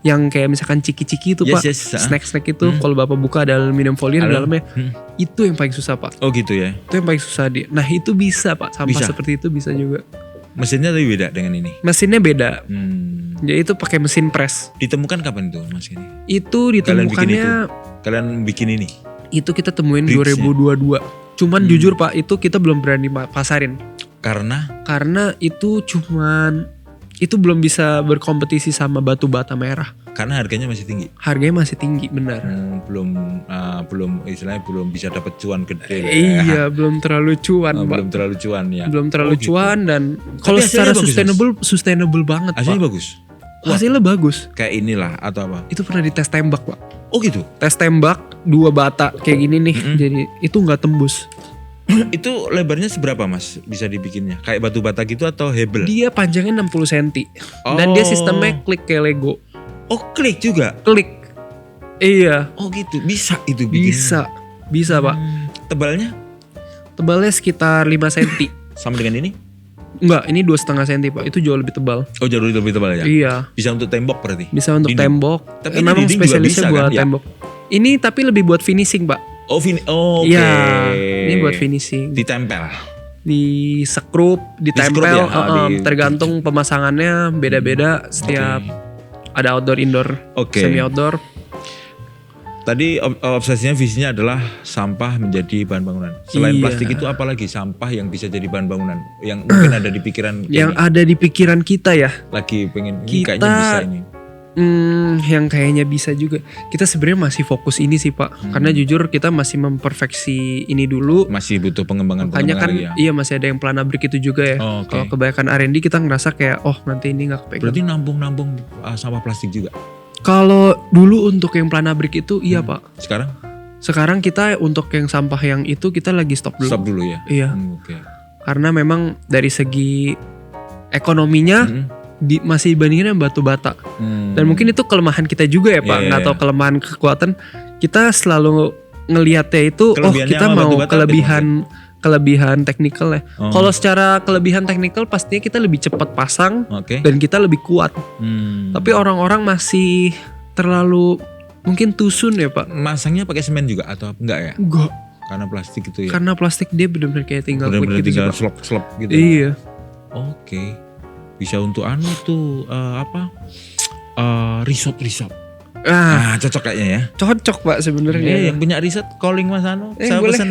Yang kayak misalkan ciki-ciki itu Pak, snack-snack itu kalau Bapak buka ada aluminium foil di dalamnya. Itu yang paling susah Pak. Oh gitu ya. Itu yang paling susah dia. Nah itu bisa Pak, sampah seperti itu bisa juga. Mesinnya lebih beda dengan ini. Mesinnya beda. Ya itu pakai mesin press. Ditemukan kapan itu Mas ini? Itu ditemukannya Kalian bikin ini? Itu kita temuin 2022. Cuman jujur Pak, itu kita belum berani pasarin. Karena itu belum bisa berkompetisi sama batu bata merah. Karena harganya masih tinggi. Harganya masih tinggi, benar. Belum istilahnya belum bisa dapat cuan gede. Iya, belum terlalu cuan, Pak. Belum terlalu cuan ya. Belum terlalu cuan gitu. Dan kalau secara sustainable banget, hasilnya Pak. Bagus. Hasilnya bagus. Kayak inilah atau apa? Itu pernah dites tembak, Pak. Oh gitu. Tes tembak 2 bata kayak gini nih. Jadi itu nggak tembus. Itu lebarnya seberapa Mas bisa dibikinnya? Kayak batu bata gitu atau hebel? Dia panjangnya 60 cm. Dan dia sistemnya klik kayak Lego. Oh klik juga? Klik. Iya. Oh gitu. Bisa itu bikin? Bisa Pak. Tebalnya? Tebalnya sekitar 5 cm. Sama dengan ini? Enggak, ini 2,5 cm Pak. Itu jauh lebih tebal. Oh jauh lebih tebal ya? Iya. Bisa untuk tembok berarti? Bisa untuk tembok. Tapi memang spesialisnya bisa, buat kan? tembok. Ini tapi lebih buat finishing Pak. Oke. Iya. Ini buat finishing. Ditempel? Di sekrup, ditempel. Ya? Tergantung pemasangannya beda-beda setiap. Ada outdoor, indoor, semi outdoor. Tadi obsesinya visinya adalah sampah menjadi bahan bangunan. Selain plastik itu apalagi sampah yang bisa jadi bahan bangunan yang mungkin ada di pikiran yang ada di pikiran kita ya. Lagi pengen ini kayaknya bisa ini. Yang kayaknya bisa juga. Kita sebenarnya masih fokus ini sih Pak. Karena jujur kita masih memperfeksi ini dulu. Masih butuh pengembangan kan ya. Iya masih ada yang Planabrik itu juga ya. Kalau kebanyakan R&D kita ngerasa kayak nanti ini gak kepegang. Berarti nampung sampah plastik juga? Kalau dulu untuk yang Planabrik itu iya Pak. Sekarang kita untuk yang sampah yang itu kita lagi stop dulu. Stop dulu ya? Iya. Karena memang dari segi ekonominya masih dibandingin sama batu bata. Dan mungkin itu kelemahan kita juga ya Pak. Nggak tahu kelemahan kekuatan. Kita selalu ngelihatnya itu kita mau kelebihan teknikal ya. Kalau secara kelebihan teknikal pastinya kita lebih cepat pasang dan kita lebih kuat. Tapi orang-orang masih terlalu mungkin too soon ya Pak. Masangnya pakai semen juga atau enggak ya? Enggak. Karena plastik itu ya. Karena plastik dia benar-benar kayak tinggal benar-benar gitu tinggal slop gitu. Iya. Oke. Bisa untuk tuh resort. Cocok kayaknya ya. Cocok Pak sebenarnya. Yang punya riset calling Mas Ano. Saya boleh. pesen.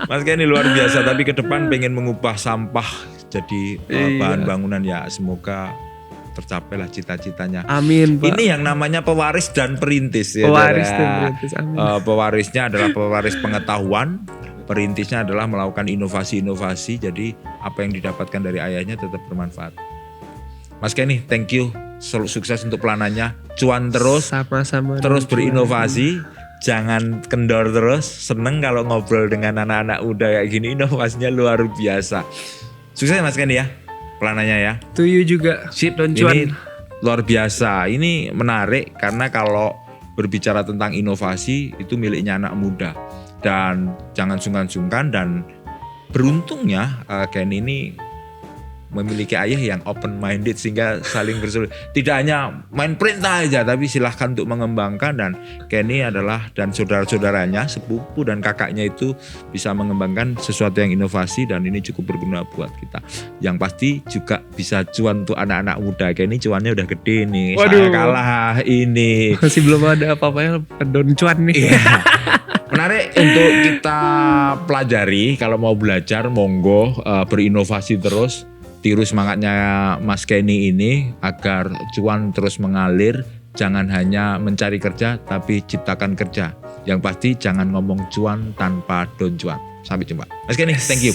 Mas Kenny luar biasa. Tapi ke depan pengen mengubah sampah jadi bahan bangunan ya. Semoga tercapailah cita-citanya. Amin Pak. Ini yang namanya pewaris dan perintis. Pewaris dan perintis. Amin. Pewarisnya adalah pewaris pengetahuan. Perintisnya adalah melakukan inovasi-inovasi. Jadi apa yang didapatkan dari ayahnya tetap bermanfaat. Mas Kenny, thank you. Sukses untuk plananya. Cuan terus. Sama-sama. Terus berinovasi. Jangan kendor terus. Seneng kalau ngobrol dengan anak-anak muda kayak gini. Inovasinya luar biasa. Sukses Mas Kenny ya. Plananya ya. To you juga. Sip. Ini luar biasa. Ini menarik karena kalau berbicara tentang inovasi itu miliknya anak muda. Dan jangan sungkan-sungkan dan beruntungnya Kenny ini memiliki ayah yang open minded sehingga saling bersolusi. Tidak hanya main perintah aja tapi silahkan untuk mengembangkan dan Kenny adalah dan saudara-saudaranya, sepupu dan kakaknya itu bisa mengembangkan sesuatu yang inovasi dan ini cukup berguna buat kita. Yang pasti juga bisa cuan untuk anak-anak muda. Kenny cuannya udah gede nih. Waduh. Saya kalah ini. Masih belum ada apa-apanya don cuan nih. Menarik untuk kita pelajari. Kalau mau belajar monggo berinovasi terus. Tiru semangatnya Mas Kenny ini agar cuan terus mengalir. Jangan hanya mencari kerja tapi ciptakan kerja. Yang pasti jangan ngomong cuan tanpa don cuan. Sampai jumpa. Mas Kenny, thank you.